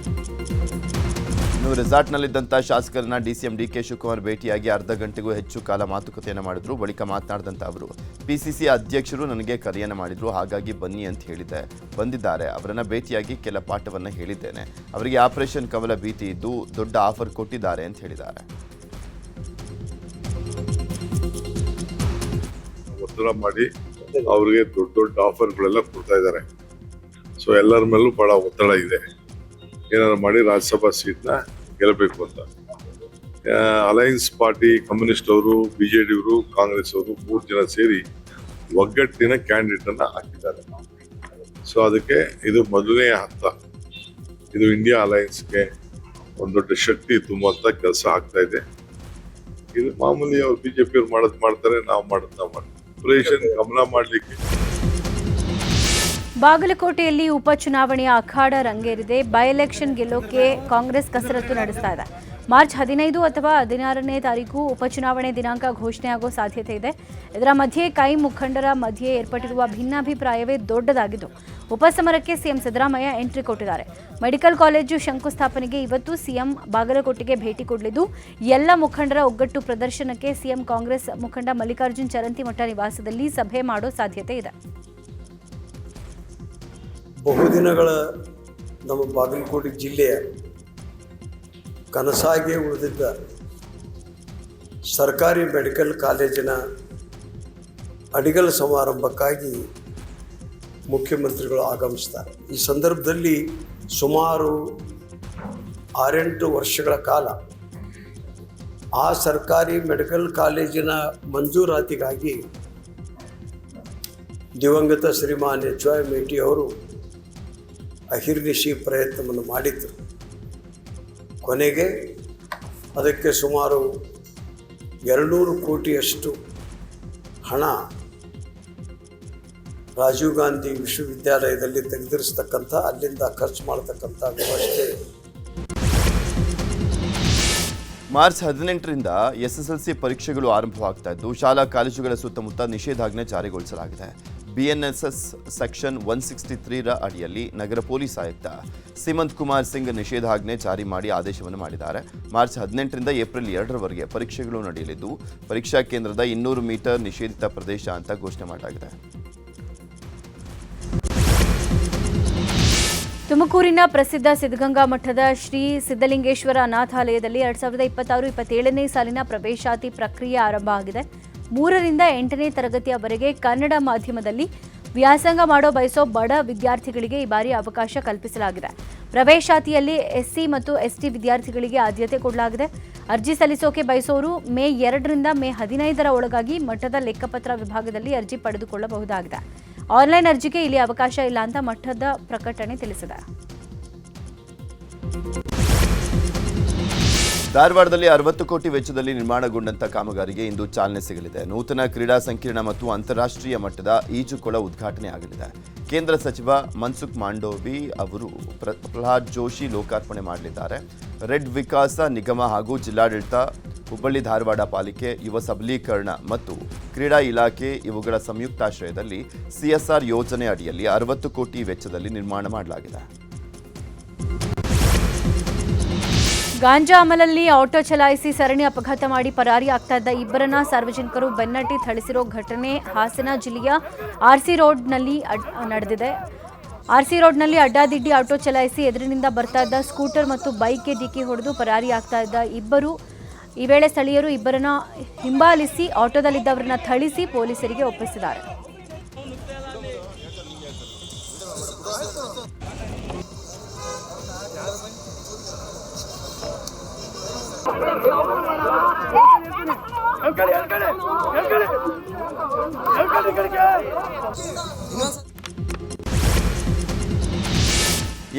ಇನ್ನು ರೆಸಾರ್ಟ್ನಲ್ಲಿದ್ದಂಥ ಶಾಸಕರನ್ನ ಡಿಸಿಎಂ ಡಿಕೆ ಶಿವಕುಮಾರ್ ಭೇಟಿಯಾಗಿ ಅರ್ಧ ಗಂಟೆಗೂ ಹೆಚ್ಚು ಕಾಲ ಮಾತುಕತೆಯನ್ನು ಮಾಡಿದ್ರು. ಬಳಿಕ ಮಾತನಾಡಿದಂಥ ಅವರು, ಪಿಸಿಸಿ ಅಧ್ಯಕ್ಷರು ನನಗೆ ಕರೆಯನ್ನು ಮಾಡಿದ್ರು, ಹಾಗಾಗಿ ಬನ್ನಿ ಅಂತ ಹೇಳಿದ್ದೆ. ಬಂದಿದ್ದಾರೆ. ಅವರನ್ನ ಭೇಟಿಯಾಗಿ ಕೆಲ ಪಾಠವನ್ನು ಹೇಳಿದ್ದೇನೆ. ಅವರಿಗೆ ಆಪರೇಷನ್ ಕಮಲ ಭೀತಿ ಇದ್ದು ದೊಡ್ಡ ಆಫರ್ ಕೊಟ್ಟಿದ್ದಾರೆ ಅಂತ ಹೇಳಿದ್ದಾರೆ. ಒತ್ತಡ ಮಾಡಿ ಅವರಿಗೆ ದೊಡ್ಡ ದೊಡ್ಡ ಆಫರ್ಗಳೆಲ್ಲ ಕೊಡ್ತಾ ಇದ್ದಾರೆ. ಸೊ ಎಲ್ಲರ ಮೇಲೂ ಬಹಳ ಒತ್ತಡ ಇದೆ, ಏನಾದ್ರು ಮಾಡಿ ರಾಜ್ಯಸಭಾ ಸೀಟ್ನ ಗೆಲ್ಲಬೇಕು ಅಂತ. ಅಲಯನ್ಸ್ ಪಾರ್ಟಿ, ಕಮ್ಯುನಿಸ್ಟ್ ಅವರು, ಬಿಜೆಡಿ ಅವರು, ಕಾಂಗ್ರೆಸ್ ಅವರು 3 ಜನ ಸೇರಿ ಒಗ್ಗಟ್ಟಿನ ಕ್ಯಾಂಡಿಡೇಟ್ ಅನ್ನ ಹಾಕಿದ್ದಾರೆ. ಸೊ ಅದಕ್ಕೆ ಇದು ಮೊದಲನೇ ಹಂತ. ಇದು ಇಂಡಿಯಾ ಅಲಯನ್ಸ್ಗೆ ಒಂದು ದೊಡ್ಡ ಶಕ್ತಿ ತುಂಬುವಂತ ಕೆಲಸ ಆಗ್ತಾ ಇದೆ. ಇದು ಮಾಮೂಲಿ ಅವ್ರು ಬಿಜೆಪಿ ಅವ್ರು ಮಾಡ್ತಾರೆ, ನಾವು ಮಾಡ್ತೀವಿ. ಆಪರೇಷನ್ ಗಮನ ಮಾಡ್ಲಿಕ್ಕೆ ಬಾಗಲಕೋಟೆಯಲ್ಲಿ ಉಪಚುನಾವಣೆಯ ಅಖಾಡ ರಂಗೇರಿದೆ. ಬೈ ಎಲೆಕ್ಷನ್ ಗೆಲ್ಲೋಕೆ ಕಾಂಗ್ರೆಸ್ ಕಸರತ್ತು ನಡೆಸ್ತಾ ಇದೆ. ಮಾರ್ಚ್ 15 ಅಥವಾ 16ನೇ ತಾರೀಕು ಉಪಚುನಾವಣೆ ದಿನಾಂಕ ಘೋಷಣೆಯಾಗೋ ಸಾಧ್ಯತೆ ಇದೆ. ಇದರ ಮಧ್ಯೆ ಕೈ ಮುಖಂಡರ ಮಧ್ಯೆ ಏರ್ಪಟ್ಟಿರುವ ಭಿನ್ನಾಭಿಪ್ರಾಯವೇ ದೊಡ್ಡದಾಗಿದ್ದು, ಉಪಸಮರಕ್ಕೆ ಸಿಎಂ ಸಿದ್ದರಾಮಯ್ಯ ಎಂಟ್ರಿ ಕೊಟ್ಟಿದ್ದಾರೆ. ಮೆಡಿಕಲ್ ಕಾಲೇಜು ಶಂಕುಸ್ಥಾಪನೆಗೆ ಇವತ್ತು ಸಿಎಂ ಬಾಗಲಕೋಟೆಗೆ ಭೇಟಿ ಕೊಡಲಿದ್ದು, ಎಲ್ಲ ಮುಖಂಡರ ಒಗ್ಗಟ್ಟು ಪ್ರದರ್ಶನಕ್ಕೆ ಸಿಎಂ ಕಾಂಗ್ರೆಸ್ ಮುಖಂಡ ಮಲ್ಲಿಕಾರ್ಜುನ್ ಚರಂತಿಮಠ ನಿವಾಸದಲ್ಲಿ ಸಭೆ ಮಾಡೋ ಸಾಧ್ಯತೆ ಇದೆ. ಬಹುದಿನಗಳ ನಮ್ಮ ಬಾಗಲಕೋಟೆ ಜಿಲ್ಲೆಯ ಕನಸಾಗಿ ಉಳಿದಿದ್ದ ಸರ್ಕಾರಿ ಮೆಡಿಕಲ್ ಕಾಲೇಜಿನ ಅಡಿಗಲ್ ಸಮಾರಂಭಕ್ಕಾಗಿ ಮುಖ್ಯಮಂತ್ರಿಗಳು ಆಗಮಿಸ್ತಾರೆ. ಈ ಸಂದರ್ಭದಲ್ಲಿ ಸುಮಾರು 6-8 ವರ್ಷಗಳ ಕಾಲ ಆ ಸರ್ಕಾರಿ ಮೆಡಿಕಲ್ ಕಾಲೇಜಿನ ಮಂಜೂರಾತಿಗಾಗಿ ದಿವಂಗತ ಶ್ರೀಮಾನ್ ಎಚ್.ವೈ. ಮೇಟಿ ಅವರು ಅಹಿರ್ನಿಶಿ ಪ್ರಯತ್ನವನ್ನು ಮಾಡಿದ್ದರು. ಕೊನೆಗೆ ಅದಕ್ಕೆ ಸುಮಾರು 200 ಕೋಟಿಯಷ್ಟು ಹಣ ರಾಜೀವ್ ಗಾಂಧಿ ವಿಶ್ವವಿದ್ಯಾಲಯದಲ್ಲಿ ತೆಗೆದಿರಿಸ್ತಕ್ಕಂಥ, ಅಲ್ಲಿಂದ ಖರ್ಚು ಮಾಡತಕ್ಕಂಥ ವ್ಯವಸ್ಥೆ. ಮಾರ್ಚ್ 18ರಿಂದ ಎಸ್ಎಸ್ಎಲ್ಸಿ ಪರೀಕ್ಷೆಗಳು ಆರಂಭವಾಗ್ತಾ ಇದ್ದು, ಶಾಲಾ ಕಾಲೇಜುಗಳ ಸುತ್ತಮುತ್ತ ನಿಷೇಧಾಜ್ಞೆ ಜಾರಿಗೊಳಿಸಲಾಗಿದೆ. ಬಿಎನ್ಎಸ್ಎಸ್ ಸೆಕ್ಷನ್ 163ರ ಅಡಿಯಲ್ಲಿ ನಗರ ಪೊಲೀಸ್ ಆಯುಕ್ತ ಸಿಮಂತ್ ಕುಮಾರ್ ಸಿಂಗ್ ನಿಷೇಧಾಜ್ಞೆ ಜಾರಿ ಮಾಡಿ ಆದೇಶವನ್ನು ಮಾಡಿದ್ದಾರೆ. ಮಾರ್ಚ್ 18ರಿಂದ ಏಪ್ರಿಲ್ 2ರವರೆಗೆ ಪರೀಕ್ಷೆಗಳು ನಡೆಯಲಿದ್ದು, ಪರೀಕ್ಷಾ ಕೇಂದ್ರದ 200 ಮೀಟರ್ ನಿಷೇಧಿತ ಪ್ರದೇಶ ಅಂತ ಘೋಷಣೆ ಮಾಡಲಾಗಿದೆ. ತುಮಕೂರಿನ ಪ್ರಸಿದ್ಧ ಸಿದ್ಧಗಂಗಾ ಮಠದ ಶ್ರೀ ಸಿದ್ಧಲಿಂಗೇಶ್ವರ ಅನಾಥಾಲಯದಲ್ಲಿ 2026-27ನೇ ಸಾಲಿನ ಪ್ರವೇಶಾತಿ ಪ್ರಕ್ರಿಯೆ ಆರಂಭ ಆಗಿದೆ. 3ರಿಂದ 8ನೇ ತರಗತಿಯವರೆಗೆ ಕನ್ನಡ ಮಾಧ್ಯಮದಲ್ಲಿ ವ್ಯಾಸಂಗ ಮಾಡೋ ಬಯಸೋ ಬಡ ವಿದ್ಯಾರ್ಥಿಗಳಿಗೆ ಈ ಬಾರಿ ಅವಕಾಶ ಕಲ್ಪಿಸಲಾಗಿದೆ. ಪ್ರವೇಶಾತಿಯಲ್ಲಿ ಎಸ್ಸಿ ಮತ್ತು ಎಸ್ಟಿ ವಿದ್ಯಾರ್ಥಿಗಳಿಗೆ ಆದ್ಯತೆ ಕೊಡಲಾಗಿದೆ. ಅರ್ಜಿ ಸಲ್ಲಿಸೋಕೆ ಬಯಸೋರು ಮೇ 2ರಿಂದ ಮೇ 15ರ ಒಳಗಾಗಿ ಮಠದ ಲೆಕ್ಕಪತ್ರ ವಿಭಾಗದಲ್ಲಿ ಅರ್ಜಿ ಪಡೆದುಕೊಳ್ಳಬಹುದಾಗಿದೆ. ಆನ್ಲೈನ್ ಅರ್ಜಿಗೆ ಇಲ್ಲಿ ಅವಕಾಶ ಇಲ್ಲ ಅಂತ ಮಠದ ಪ್ರಕಟಣೆ ತಿಳಿಸಿದೆ. ಧಾರವಾಡದಲ್ಲಿ 60 ಕೋಟಿ ವೆಚ್ಚದಲ್ಲಿ ನಿರ್ಮಾಣಗೊಂಡಂಥ ಕಾಮಗಾರಿಗೆ ಇಂದು ಚಾಲನೆ ಸಿಗಲಿದೆ. ನೂತನ ಕ್ರೀಡಾ ಸಂಕೀರ್ಣ ಮತ್ತು ಅಂತಾರಾಷ್ಟ್ರೀಯ ಮಟ್ಟದ ಈಜುಕೊಳ ಉದ್ಘಾಟನೆ ಆಗಲಿದೆ. ಕೇಂದ್ರ ಸಚಿವ ಮನ್ಸುಖ್ ಮಾಂಡೋವಿ ಅವರು ಪ್ರಹ್ಲಾದ್ ಜೋಶಿ ಲೋಕಾರ್ಪಣೆ ಮಾಡಲಿದ್ದಾರೆ. ರೆಡ್ ವಿಕಾಸ ನಿಗಮ ಹಾಗೂ ಜಿಲ್ಲಾಡಳಿತ, ಹುಬ್ಬಳ್ಳಿ ಧಾರವಾಡ ಪಾಲಿಕೆ, ಯುವ ಸಬಲೀಕರಣ ಮತ್ತು ಕ್ರೀಡಾ ಇಲಾಖೆ ಇವುಗಳ ಸಂಯುಕ್ತಾಶ್ರಯದಲ್ಲಿ ಸಿಎಸ್ಆರ್ ಯೋಜನೆ ಅಡಿಯಲ್ಲಿ 60 ಕೋಟಿ ವೆಚ್ಚದಲ್ಲಿ ನಿರ್ಮಾಣ ಮಾಡಲಾಗಿದೆ. ಗಾಂಜಾ ಅಮಲಲ್ಲಿ ಆಟೋ ಚಲಾಯಿಸಿ ಸರಣಿ ಅಪಘಾತ ಮಾಡಿ ಪರಾರಿ ಆಗ್ತಾ ಇದ್ದ ಇಬ್ಬರನ್ನ ಸಾರ್ವಜನಿಕರು ಬೆನ್ನಟ್ಟಿ ಥಳಿಸಿರೋ ಘಟನೆ ಹಾಸನ ಜಿಲ್ಲೆಯ ಆರ್ಸಿ ರೋಡ್ನಲ್ಲಿ ನಡೆದಿದೆ. ಆರ್ಸಿ ರೋಡ್ನಲ್ಲಿ ಅಡ್ಡಾದಿಡ್ಡಿ ಆಟೋ ಚಲಾಯಿಸಿ ಎದುರಿನಿಂದ ಬರ್ತಾ ಇದ್ದ ಸ್ಕೂಟರ್ ಮತ್ತು ಬೈಕ್ಗೆ ಡಿಕ್ಕಿ ಹೊಡೆದು ಪರಾರಿ ಆಗ್ತಾ ಇದ್ದ ಇಬ್ಬರು. ಈ ವೇಳೆ ಸ್ಥಳೀಯರು ಇಬ್ಬರನ್ನ ಹಿಂಬಾಲಿಸಿ ಆಟೋದಲ್ಲಿದ್ದವರನ್ನ ಥಳಿಸಿ ಪೊಲೀಸರಿಗೆ ಒಪ್ಪಿಸಿದ್ದಾರೆ.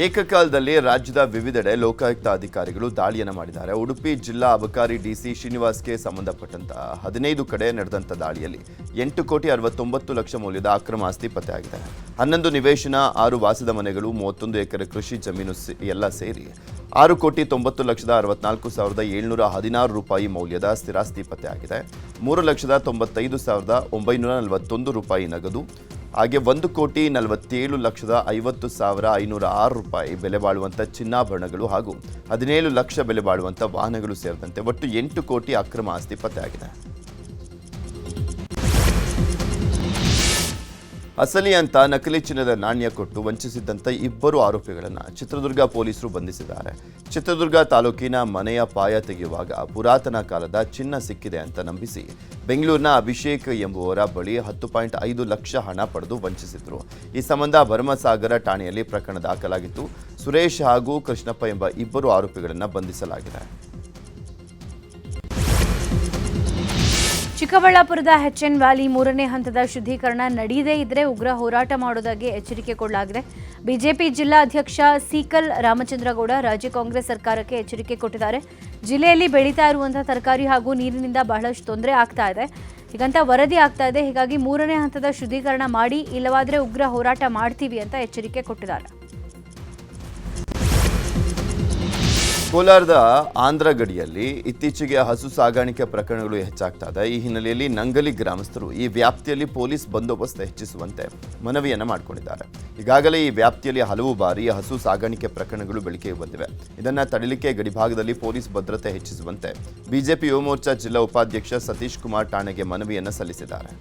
ಏಕಕಾಲದಲ್ಲಿ ರಾಜ್ಯದ ವಿವಿಧೆಡೆ ಲೋಕಾಯುಕ್ತ ಅಧಿಕಾರಿಗಳು ದಾಳಿಯನ್ನು ಮಾಡಿದ್ದಾರೆ. ಉಡುಪಿ ಜಿಲ್ಲಾ ಅಬಕಾರಿ ಡಿಸಿ ಶ್ರೀನಿವಾಸ್ಗೆ ಸಂಬಂಧಪಟ್ಟಂತ 15 ಕಡೆ ನಡೆದಂಥ ದಾಳಿಯಲ್ಲಿ 8,69,00,000 ಮೌಲ್ಯದ ಅಕ್ರಮ ಆಸ್ತಿ ಪತ್ತೆಯಾಗಿದೆ. 11 ನಿವೇಶನ, 6 ವಾಸದ ಮನೆಗಳು, 31 ಎಕರೆ ಕೃಷಿ ಜಮೀನು ಎಲ್ಲ ಸೇರಿ 6,90,64,716 ರೂಪಾಯಿ ಮೌಲ್ಯದ ಸ್ಥಿರಾಸ್ತಿ ಪತ್ತೆಯಾಗಿದೆ. 3,95,941 ರೂಪಾಯಿ ನಗದು, ಹಾಗೆ 1,47,50,506 ರೂಪಾಯಿ ಬೆಲೆ ಬಾಳುವಂಥ ಚಿನ್ನಾಭರಣಗಳು ಹಾಗೂ 17 ಲಕ್ಷ ಬೆಲೆ ಬಾಳುವಂಥ ವಾಹನಗಳು ಸೇರಿದಂತೆ ಒಟ್ಟು 8 ಕೋಟಿ ಅಕ್ರಮ ಆಸ್ತಿ ಪತ್ತೆಯಾಗಿದೆ. ಅಸಲಿ ಅಂತ ನಕಲಿ ಚಿನ್ನದ ನಾಣ್ಯ ಕೊಟ್ಟು ವಂಚಿಸಿದ್ದಂಥ 2 ಆರೋಪಿಗಳನ್ನು ಚಿತ್ರದುರ್ಗ ಪೊಲೀಸರು ಬಂಧಿಸಿದ್ದಾರೆ. ಚಿತ್ರದುರ್ಗ ತಾಲೂಕಿನ ಮನೆಯ ಪಾಯ ತೆಗೆಯುವಾಗ ಪುರಾತನ ಕಾಲದ ಚಿನ್ನ ಸಿಕ್ಕಿದೆ ಅಂತ ನಂಬಿಸಿ ಬೆಂಗಳೂರಿನ ಅಭಿಷೇಕ್ ಎಂಬುವರ ಬಳಿ 10.5 ಲಕ್ಷ ಹಣ ಪಡೆದು ವಂಚಿಸಿದ್ರು. ಈ ಸಂಬಂಧ ಭರಮಸಾಗರ ಠಾಣೆಯಲ್ಲಿ ಪ್ರಕರಣ ದಾಖಲಾಗಿತ್ತು. ಸುರೇಶ್ ಹಾಗೂ ಕೃಷ್ಣಪ್ಪ ಎಂಬ 2 ಆರೋಪಿಗಳನ್ನು ಬಂಧಿಸಲಾಗಿದೆ. ಚಿಕ್ಕಬಳ್ಳಾಪುರದ ಎಚ್ಎನ್ ವ್ಯಾಲಿ 3ನೇ ಹಂತದ ಶುದ್ಧೀಕರಣ ನಡೆಯದೇ ಇದ್ರೆ ಉಗ್ರ ಹೋರಾಟ ಮಾಡೋದಾಗಿ ಎಚ್ಚರಿಕೆ ಕೊಡಲಾಗಿದೆ. ಬಿಜೆಪಿ ಜಿಲ್ಲಾ ಅಧ್ಯಕ್ಷ ಸೀಕಲ್ ರಾಮಚಂದ್ರಗೌಡ ರಾಜ್ಯ ಕಾಂಗ್ರೆಸ್ ಸರ್ಕಾರಕ್ಕೆ ಎಚ್ಚರಿಕೆ ಕೊಟ್ಟಿದ್ದಾರೆ. ಜಿಲ್ಲೆಯಲ್ಲಿ ಬೆಳೀತಾ ಇರುವಂತಹ ತರಕಾರಿ ಹಾಗೂ ನೀರಿನಿಂದ ಬಹಳಷ್ಟು ತೊಂದರೆ ಆಗ್ತಾ ಇದೆ, ಹೀಗಂತ ವರದಿ ಆಗ್ತಾ ಇದೆ. ಹೀಗಾಗಿ 3ನೇ ಹಂತದ ಶುದ್ಧೀಕರಣ ಮಾಡಿ, ಇಲ್ಲವಾದ್ರೆ ಉಗ್ರ ಹೋರಾಟ ಮಾಡ್ತೀವಿ ಅಂತ ಎಚ್ಚರಿಕೆ ಕೊಟ್ಟಿದ್ದಾರೆ. ಕೋಲಾರದ ಆಂಧ್ರ ಗಡಿಯಲ್ಲಿ ಇತ್ತೀಚೆಗೆ ಹಸು ಸಾಗಾಣಿಕೆ ಪ್ರಕರಣಗಳು ಹೆಚ್ಚಾಗ್ತಾ ಇದೆ. ಈ ಹಿನ್ನೆಲೆಯಲ್ಲಿ ನಂಗಲಿ ಗ್ರಾಮಸ್ಥರು ಈ ವ್ಯಾಪ್ತಿಯಲ್ಲಿ ಪೊಲೀಸ್ ಬಂದೋಬಸ್ತ್ ಹೆಚ್ಚಿಸುವಂತೆ ಮನವಿಯನ್ನು ಮಾಡಿಕೊಂಡಿದ್ದಾರೆ. ಈಗಾಗಲೇ ಈ ವ್ಯಾಪ್ತಿಯಲ್ಲಿ ಹಲವು ಬಾರಿ ಹಸು ಸಾಗಾಣಿಕೆ ಪ್ರಕರಣಗಳು ಬೆಳಕಿಗೆ ಬಂದಿವೆ. ಇದನ್ನು ತಡೆಯಲಿಕ್ಕೆ ಗಡಿಭಾಗದಲ್ಲಿ ಪೊಲೀಸ್ ಭದ್ರತೆ ಹೆಚ್ಚಿಸುವಂತೆ ಬಿಜೆಪಿ ಯುವ ಮೋರ್ಚಾ ಜಿಲ್ಲಾ ಉಪಾಧ್ಯಕ್ಷ ಸತೀಶ್ ಕುಮಾರ್ ಠಾಣೆಗೆ ಮನವಿಯನ್ನು ಸಲ್ಲಿಸಿದ್ದಾರೆ.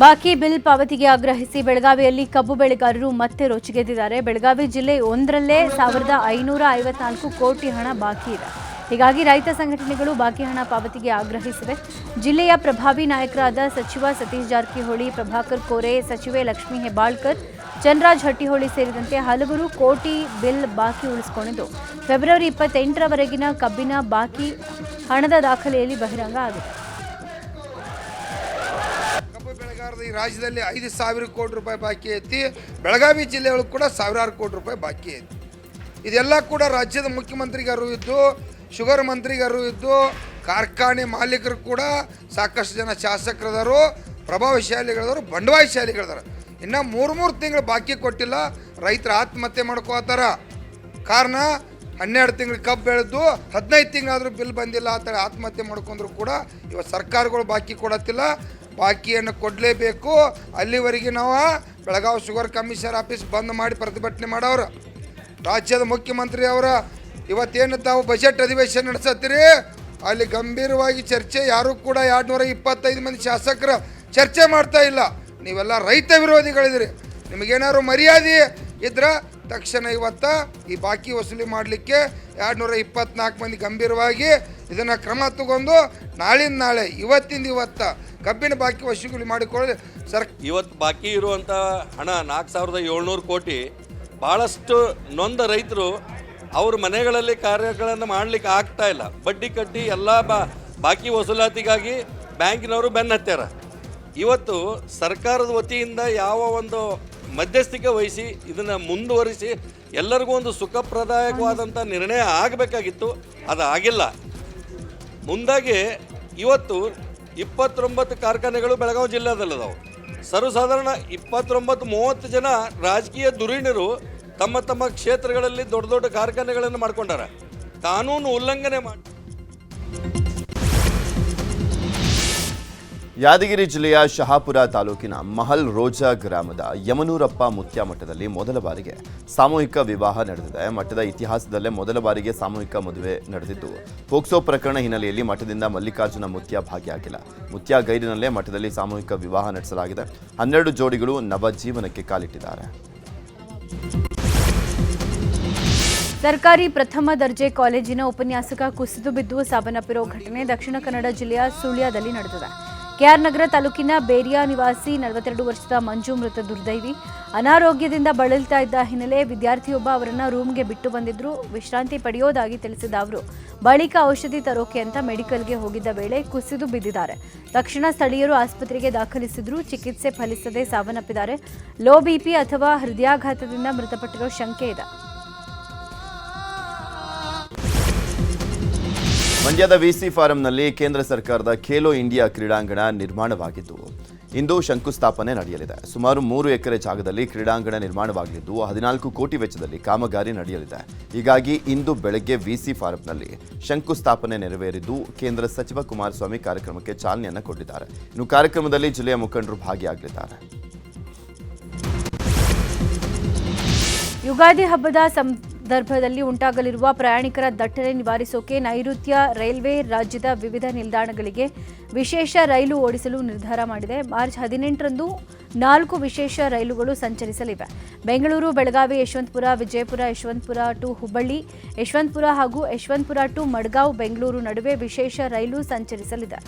ಬಾಕಿ ಬಿಲ್ ಪಾವತಿಗೆ ಆಗ್ರಹಿಸಿ ಬೆಳಗಾವಿಯಲ್ಲಿ ಕಬ್ಬು ಬೆಳೆಗಾರರು ಮತ್ತೆ ರೊಚ್ಚಿಗೆದ್ದಿದ್ದಾರೆ. ಬೆಳಗಾವಿ ಜಿಲ್ಲೆ 1ರಲ್ಲೇ 1,554 ಕೋಟಿ ಹಣ ಬಾಕಿ ಇದೆ. ಹೀಗಾಗಿ ರೈತ ಸಂಘಟನೆಗಳು ಬಾಕಿ ಹಣ ಪಾವತಿಗೆ ಆಗ್ರಹಿಸಿವೆ. ಜಿಲ್ಲೆಯ ಪ್ರಭಾವಿ ನಾಯಕರಾದ ಸಚಿವ ಸತೀಶ್ ಜಾರಕಿಹೊಳಿ, ಪ್ರಭಾಕರ್ ಕೋರೆ, ಸಚಿವೆ ಲಕ್ಷ್ಮೀ ಹೆಬ್ಬಾಳ್ಕರ್, ಚಂದ್ರರಾಜ್ ಹಟ್ಟಿಹೊಳಿ ಸೇರಿದಂತೆ ಹಲವರು ಕೋಟಿ ಬಿಲ್ ಬಾಕಿ ಉಳಿಸಿಕೊಂಡಿದ್ದು ಫೆಬ್ರವರಿ 28ರವರೆಗಿನ ಕಬ್ಬಿನ ಬಾಕಿ ಹಣದ ದಾಖಲೆಯಲ್ಲಿ ಬಹಿರಂಗ ಆಗಿದೆ. ಈ ರಾಜ್ಯದಲ್ಲಿ 5,000 ಕೋಟಿ ರೂಪಾಯಿ ಬಾಕಿ ಐತಿ. ಬೆಳಗಾವಿ ಜಿಲ್ಲೆಯೊಳಗೆ ಕೂಡ 1,000 ಕೋಟಿ ರೂಪಾಯಿ ಬಾಕಿ ಐತಿ. ಇದೆಲ್ಲ ಕೂಡ ರಾಜ್ಯದ ಮುಖ್ಯಮಂತ್ರಿಗೆ ಅರಿವು ಇದ್ದು, ಶುಗರ್ ಮಂತ್ರಿಗೆ ಅರಿವು ಇದ್ದು, ಕಾರ್ಖಾನೆ ಮಾಲೀಕರು ಕೂಡ ಸಾಕಷ್ಟು ಜನ ಶಾಸಕರದಾರು, ಪ್ರಭಾವಶಾಲಿಗಳದಾರು, ಬಂಡವಾಳಶಾಲಿಗಳದಾರ. ಇನ್ನು 3 ತಿಂಗಳು ಬಾಕಿ ಕೊಟ್ಟಿಲ್ಲ, ರೈತರು ಆತ್ಮಹತ್ಯೆ ಮಾಡ್ಕೋತಾರ. ಕಾರಣ 12 ತಿಂಗಳು ಕಬ್ಬು ಬೆಳೆದು 15 ತಿಂಗಳಾದರೂ ಬಿಲ್ ಬಂದಿಲ್ಲ ಅಂತ ಆತ್ಮಹತ್ಯೆ ಮಾಡ್ಕೊಂಡ್ರು ಕೂಡ ಇವತ್ತು ಸರ್ಕಾರಗಳು ಬಾಕಿ ಕೊಡತ್ತಿಲ್ಲ. ಬಾಕಿಯನ್ನು ಕೊಡಲೇಬೇಕು. ಅಲ್ಲಿವರೆಗೆ ನಾವು ಬೆಳಗಾವಿ ಶುಗರ್ ಕಮಿಷನರ್ ಆಫೀಸ್ ಬಂದ್ ಮಾಡಿ ಪ್ರತಿಭಟನೆ ಮಾಡೋರು. ರಾಜ್ಯದ ಮುಖ್ಯಮಂತ್ರಿ ಅವರ ಇವತ್ತೇನು ತಾವು ಬಜೆಟ್ ಅಧಿವೇಶನ ನಡೆಸತ್ತೀರಿ, ಅಲ್ಲಿ ಗಂಭೀರವಾಗಿ ಚರ್ಚೆ, ಯಾರೂ ಕೂಡ 225 ಮಂದಿ ಶಾಸಕರು ಚರ್ಚೆ ಮಾಡ್ತಾ ಇಲ್ಲ. ನೀವೆಲ್ಲ ರೈತ ವಿರೋಧಿಗಳಿದ್ರಿ. ನಿಮಗೇನಾದ್ರು ಮರ್ಯಾದೆ ಇದ್ರೆ ತಕ್ಷಣ ಇವತ್ತು ಈ ಬಾಕಿ ವಸೂಲಿ ಮಾಡಲಿಕ್ಕೆ 224 ಮಂದಿ ಗಂಭೀರವಾಗಿ ಇದನ್ನು ಕ್ರಮ ತಗೊಂಡು ನಾಳಿಂದ ನಾಳೆ, ಇವತ್ತಿಂದ ಇವತ್ತು ಕಬ್ಬಿನ ಬಾಕಿ ವಸೂಲಿ ಮಾಡಿಕೊಳ್ಳಿ. ಇವತ್ತು ಬಾಕಿ ಇರುವಂಥ ಹಣ 4,700 ಕೋಟಿ. ಭಾಳಷ್ಟು ನೊಂದ ರೈತರು ಅವ್ರ ಮನೆಗಳಲ್ಲಿ ಕಾರ್ಯಗಳನ್ನು ಮಾಡಲಿಕ್ಕೆ ಆಗ್ತಾ ಇಲ್ಲ. ಬಡ್ಡಿ ಕಟ್ಟಿ ಎಲ್ಲ ಬಾಕಿ ವಸೂಲಾತಿಗಾಗಿ ಬ್ಯಾಂಕಿನವರು ಬೆನ್ನು ಹತ್ಯಾರ. ಇವತ್ತು ಸರ್ಕಾರದ ವತಿಯಿಂದ ಯಾವ ಒಂದು ಮಧ್ಯಸ್ಥಿಕೆ ವಹಿಸಿ ಇದನ್ನು ಮುಂದುವರಿಸಿ ಎಲ್ಲರಿಗೂ ಒಂದು ಸುಖಪ್ರದಾಯಕವಾದಂಥ ನಿರ್ಣಯ ಆಗಬೇಕಾಗಿತ್ತು, ಅದು ಆಗಿಲ್ಲ. ಮುಂದಾಗಿ ಇವತ್ತು 29 ಕಾರ್ಖಾನೆಗಳು ಬೆಳಗಾವಿ ಜಿಲ್ಲೆದಲ್ಲಿದ್ದಾವೆ. ಸರ್ವಸಾಧಾರಣ 29-30 ಜನ ರಾಜಕೀಯ ಧುರೀಣರು ತಮ್ಮ ತಮ್ಮ ಕ್ಷೇತ್ರಗಳಲ್ಲಿ ದೊಡ್ಡ ದೊಡ್ಡ ಕಾರ್ಖಾನೆಗಳನ್ನು ಮಾಡ್ಕೊಂಡಾರ. ಕಾನೂನು ಉಲ್ಲಂಘನೆ ಮಾಡಿ. ಯಾದಗಿರಿ ಜಿಲ್ಲೆಯ ಶಹಾಪುರ ತಾಲೂಕಿನ ಮಹಲ್ ರೋಜಾ ಗ್ರಾಮದ ಯಮನೂರಪ್ಪ ಮುತ್ಯ ಮಠದಲ್ಲಿ ಮೊದಲ ಬಾರಿಗೆ ಸಾಮೂಹಿಕ ವಿವಾಹ ನಡೆದಿದೆ. ಮಠದ ಇತಿಹಾಸದಲ್ಲೇ ಮೊದಲ ಬಾರಿಗೆ ಸಾಮೂಹಿಕ ಮದುವೆ ನಡೆದಿದ್ದು, ಪೋಕ್ಸೋ ಪ್ರಕರಣ ಹಿನ್ನೆಲೆಯಲ್ಲಿ ಮಠದಿಂದ ಮಲ್ಲಿಕಾರ್ಜುನ ಮುತ್ಯ ಭಾಗಿಯಾಗಿಲ್ಲ. ಮುತ್ಯ ಗೈರಿನಲ್ಲೇ ಮಠದಲ್ಲಿ ಸಾಮೂಹಿಕ ವಿವಾಹ ನಡೆಸಲಾಗಿದೆ. 12 ಜೋಡಿಗಳು ನವಜೀವನಕ್ಕೆ ಕಾಲಿಟ್ಟಿದ್ದಾರೆ. ಸರ್ಕಾರಿ ಪ್ರಥಮ ದರ್ಜೆ ಕಾಲೇಜಿನ ಉಪನ್ಯಾಸಕ ಕುಸಿದು ಬಿದ್ದು ಸಾವನ್ನಪ್ಪಿರೋ ಘಟನೆ ದಕ್ಷಿಣ ಕನ್ನಡ ಜಿಲ್ಲೆಯ ಸುಳ್ಯದಲ್ಲಿ ನಡೆದಿದೆ. ಕೆಆರ್ ನಗರ ತಾಲೂಕಿನ ಬೇರಿಯಾ ನಿವಾಸಿ 42 ವರ್ಷದ ಮಂಜು ಮೃತ ದುರ್ದೈವಿ. ಅನಾರೋಗ್ಯದಿಂದ ಬಳಲ್ತಾ ಇದ್ದ ಹಿನ್ನೆಲೆ ವಿದ್ಯಾರ್ಥಿಯೊಬ್ಬ ಅವರನ್ನ ರೂಮ್ಗೆ ಬಿಟ್ಟು ಬಂದಿದ್ರು. ವಿಶ್ರಾಂತಿ ಪಡೆಯೋದಾಗಿ ತಿಳಿಸಿದ ಅವರು ಬಳಿಕ ಔಷಧಿ ತರೋಕೆ ಅಂತ ಮೆಡಿಕಲ್ಗೆ ಹೋಗಿದ್ದ ವೇಳೆ ಕುಸಿದು ಬಿದ್ದಿದ್ದಾರೆ. ತಕ್ಷಣ ಸ್ಥಳೀಯರು ಆಸ್ಪತ್ರೆಗೆ ದಾಖಲಿಸಿದ್ರು. ಚಿಕಿತ್ಸೆ ಫಲಿಸದೆ ಸಾವನ್ನಪ್ಪಿದ್ದಾರೆ. ಲೋ ಬಿಪಿ ಅಥವಾ ಹೃದಯಾಘಾತದಿಂದ ಮೃತಪಟ್ಟಿರೋ ಶಂಕೆ ಇದೆ. ಮಂಡ್ಯದ ವಿಸಿ ಫಾರಂನಲ್ಲಿ ಕೇಂದ್ರ ಸರ್ಕಾರದ ಖೇಲೋ ಇಂಡಿಯಾ ಕ್ರೀಡಾಂಗಣ ನಿರ್ಮಾಣವಾಗಿದ್ದು ಇಂದು ಶಂಕುಸ್ಥಾಪನೆ ನಡೆಯಲಿದೆ. ಸುಮಾರು 3 ಎಕರೆ ಜಾಗದಲ್ಲಿ ಕ್ರೀಡಾಂಗಣ ನಿರ್ಮಾಣವಾಗಲಿದ್ದು 14 ಕೋಟಿ ವೆಚ್ಚದಲ್ಲಿ ಕಾಮಗಾರಿ ನಡೆಯಲಿದೆ. ಹೀಗಾಗಿ ಇಂದು ಬೆಳಗ್ಗೆ ವಿಸಿ ಫಾರಂನಲ್ಲಿ ಶಂಕುಸ್ಥಾಪನೆ ನೆರವೇರಿದ್ದು ಕೇಂದ್ರ ಸಚಿವ ಕುಮಾರಸ್ವಾಮಿ ಕಾರ್ಯಕ್ರಮಕ್ಕೆ ಚಾಲನೆಯನ್ನು ಕೊಟ್ಟಿದ್ದಾರೆ. ಇನ್ನು ಕಾರ್ಯಕ್ರಮದಲ್ಲಿ ಜಿಲ್ಲೆಯ ಮುಖಂಡರು ಭಾಗಿಯಾಗಲಿದ್ದಾರೆ. ಯುಗಾದಿ ಹಬ್ಬದ ಸಂದರ್ಭದಲ್ಲಿ ಉಂಟಾಗಲಿರುವ ಪ್ರಯಾಣಿಕರ ದಟ್ಟಣೆ ನಿವಾರಿಸೋಕೆ ನೈಋತ್ಯ ರೈಲ್ವೆ ರಾಜ್ಯದ ವಿವಿಧ ನಿಲ್ದಾಣಗಳಿಗೆ ವಿಶೇಷ ರೈಲು ಓಡಿಸಲು ನಿರ್ಧಾರ ಮಾಡಿದೆ. ಮಾರ್ಚ್ 18ರಂದು 4 ವಿಶೇಷ ರೈಲುಗಳು ಸಂಚರಿಸಲಿವೆ. ಬೆಂಗಳೂರು, ಬೆಳಗಾವಿ, ಯಶವಂತಪುರ, ವಿಜಯಪುರ, ಯಶವಂತಪುರ ಟು ಹುಬ್ಬಳ್ಳಿ, ಯಶವಂತಪುರ ಹಾಗೂ ಯಶವಂತಪುರ ಟು ಮಡ್ಗಾಂವ್, ಬೆಂಗಳೂರು ನಡುವೆ ವಿಶೇಷ ರೈಲು ಸಂಚರಿಸಲಿದೆ.